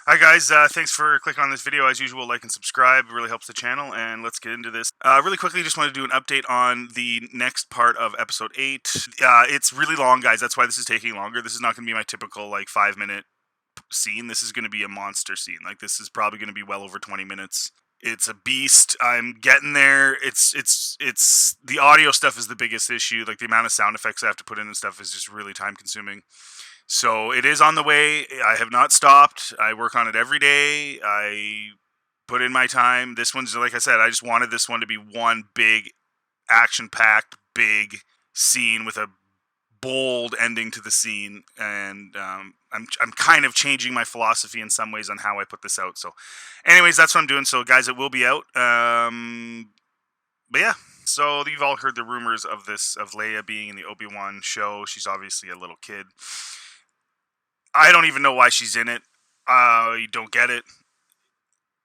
Hi guys, thanks for clicking on this video. As usual, like and subscribe, it really helps the channel, and let's get into this. Really quickly, just want to do an update on the next part of episode 8. It's really long, guys, that's why this is taking longer. This is not going to be my typical, 5-minute scene. This is going to be a monster scene. This is probably going to be well over 20 minutes. It's a beast. I'm getting there. It's the audio stuff is the biggest issue. The amount of sound effects I have to put in and stuff is just really time consuming. So it is on the way. I have not stopped. I work on it every day. I put in my time. This one's, like I said, I just wanted this one to be one big, action-packed, big scene with a bold ending to the scene. And I'm kind of changing my philosophy in some ways on how I put this out. So, anyways, that's what I'm doing. So, guys, it will be out. But yeah. So you've all heard the rumors of Leia being in the OBI-WAN show. She's obviously a little kid. I don't even know why she's in it. You don't get it.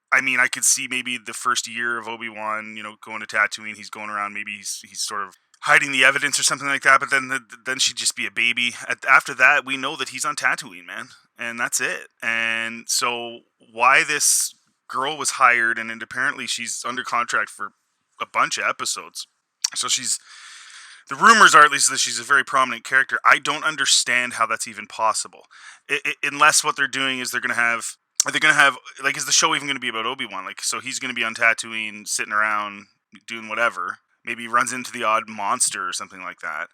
I mean, I could see maybe the first year of Obi-Wan, going to Tatooine. He's going around. Maybe he's sort of hiding the evidence or something like that. But then she'd just be a baby. After that, we know that he's on Tatooine, man, and that's it. And so why this girl was hired, and apparently she's under contract for a bunch of episodes. So the rumors are, at least, that she's a very prominent character. I don't understand how that's even possible. Unless what they're doing is are they going to have, is the show even going to be about Obi-Wan? So he's going to be on Tatooine, sitting around, doing whatever. Maybe he runs into the odd monster or something like that.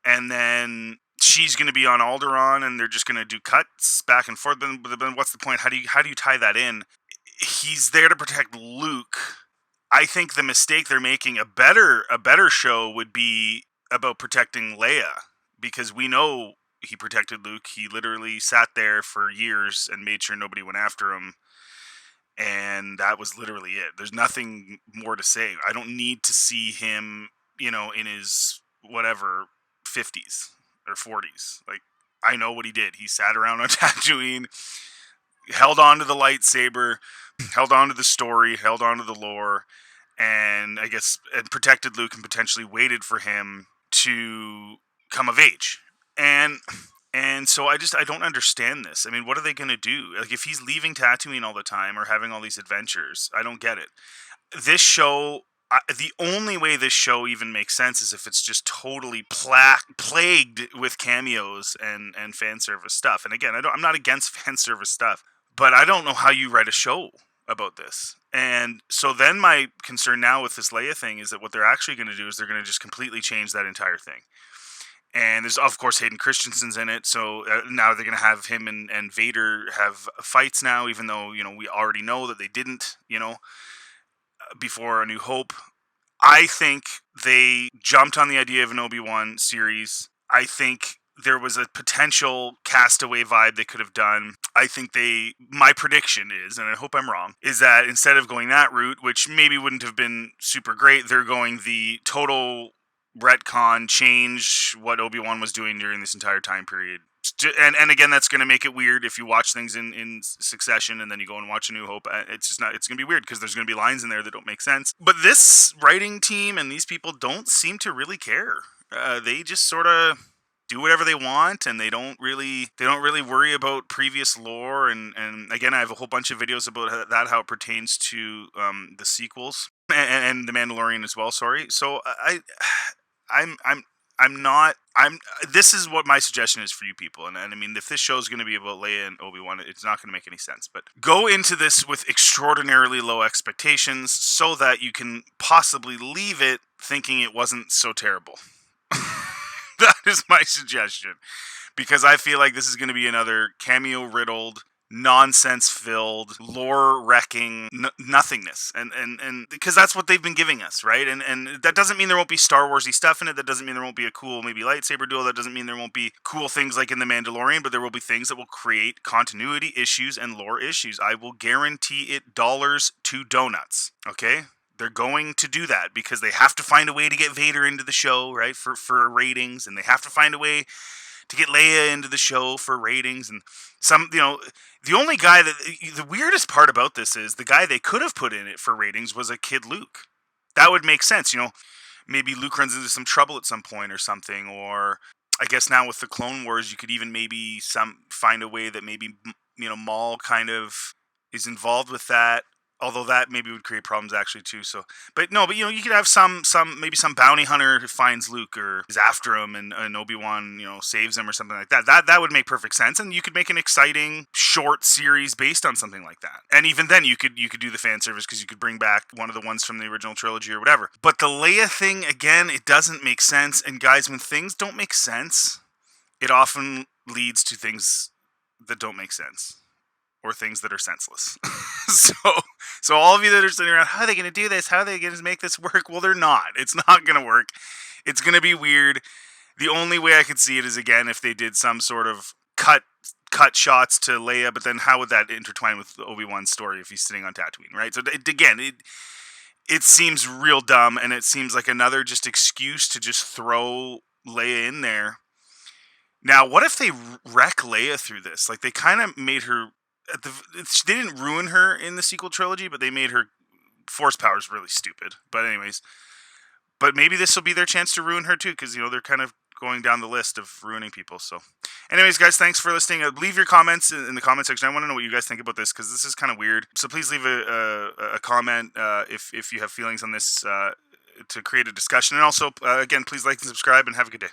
And then she's going to be on Alderaan, and they're just going to do cuts back and forth. Then what's the point? How do you tie that in? He's there to protect Luke. I think the mistake they're making, a better show would be about protecting Leia, because we know he protected Luke. He literally sat there for years and made sure nobody went after him, and that was literally it. There's nothing more to say. I don't need to see him, in his whatever 50s or 40s. I know what he did. He sat around on Tatooine, held on to the lightsaber, held on to the story, held on to the lore, and protected Luke and potentially waited for him to come of age. And so I don't understand this. I mean, what are they going to do? If he's leaving Tatooine all the time or having all these adventures, I don't get it. This show, the only way this show even makes sense is if it's just totally plagued with cameos and fan service stuff. And again, I'm not against fan service stuff, but I don't know how you write a show about this. And so then my concern now with this Leia thing is that what they're actually going to do is they're going to just completely change that entire thing. And there's, of course, Hayden Christensen's in it, so now they're going to have him and Vader have fights now, even though, we already know that they didn't, before A New Hope. I think they jumped on the idea of an Obi-Wan series. I think there was a potential Castaway vibe they could have done. I think my prediction is, and I hope I'm wrong, is that instead of going that route, which maybe wouldn't have been super great, they're going the total retcon, change what Obi-Wan was doing during this entire time period. And again, that's going to make it weird if you watch things in succession and then you go and watch A New Hope. It's going to be weird because there's going to be lines in there that don't make sense. But this writing team and these people don't seem to really care. They just sort of do whatever they want, and they don't really worry about previous lore. And again, I have a whole bunch of videos about that, how it pertains to the sequels and The Mandalorian as well. Sorry. So this is what my suggestion is for you people. And I mean, if this show is going to be about Leia and Obi-Wan, it's not going to make any sense. But go into this with extraordinarily low expectations so that you can possibly leave it thinking it wasn't so terrible. That is my suggestion. Because I feel like this is going to be another cameo-riddled, nonsense-filled, lore-wrecking nothingness, and because that's what they've been giving us, right? And that doesn't mean there won't be Star Warsy stuff in it. That doesn't mean there won't be a cool maybe lightsaber duel. That doesn't mean there won't be cool things like in The Mandalorian. But there will be things that will create continuity issues and lore issues. I will guarantee it dollars to donuts. Okay. They're going to do that because they have to find a way to get Vader into the show, right? For ratings, and they have to find a way to get Leia into the show for ratings. And the only guy the weirdest part about this is the guy they could have put in it for ratings was a kid Luke. That would make sense, maybe Luke runs into some trouble at some point or something, or I guess now with the Clone Wars, you could even maybe find a way that maybe Maul kind of is involved with that. Although that maybe would create problems actually too. So, but you could have maybe some bounty hunter who finds Luke or is after him, and Obi-Wan, saves him or something like that. That would make perfect sense, and you could make an exciting short series based on something like that. And even then, you could do the fan service because you could bring back one of the ones from the original trilogy or whatever. But the Leia thing again, it doesn't make sense. And guys, when things don't make sense, it often leads to things that don't make sense. Or things that are senseless. so all of you that are sitting around, how are they going to do this? How are they going to make this work? Well, they're not. It's not going to work. It's going to be weird. The only way I could see it is, again, if they did some sort of cut shots to Leia, but then how would that intertwine with Obi-Wan's story if he's sitting on Tatooine, right? So it seems real dumb, and it seems like another just excuse to just throw Leia in there. Now, what if they wreck Leia through this? Like, they kind of made her... they didn't ruin her in the sequel trilogy, but they made her force powers really stupid. But anyways, maybe this will be their chance to ruin her too, because they're kind of going down the list of ruining people. So anyways, guys, thanks for listening. Leave your comments in the comment section. I want to know what you guys think about this, because this is kind of weird. So please leave a comment if you have feelings on this to create a discussion. And also, again, please like and subscribe, and have a good day.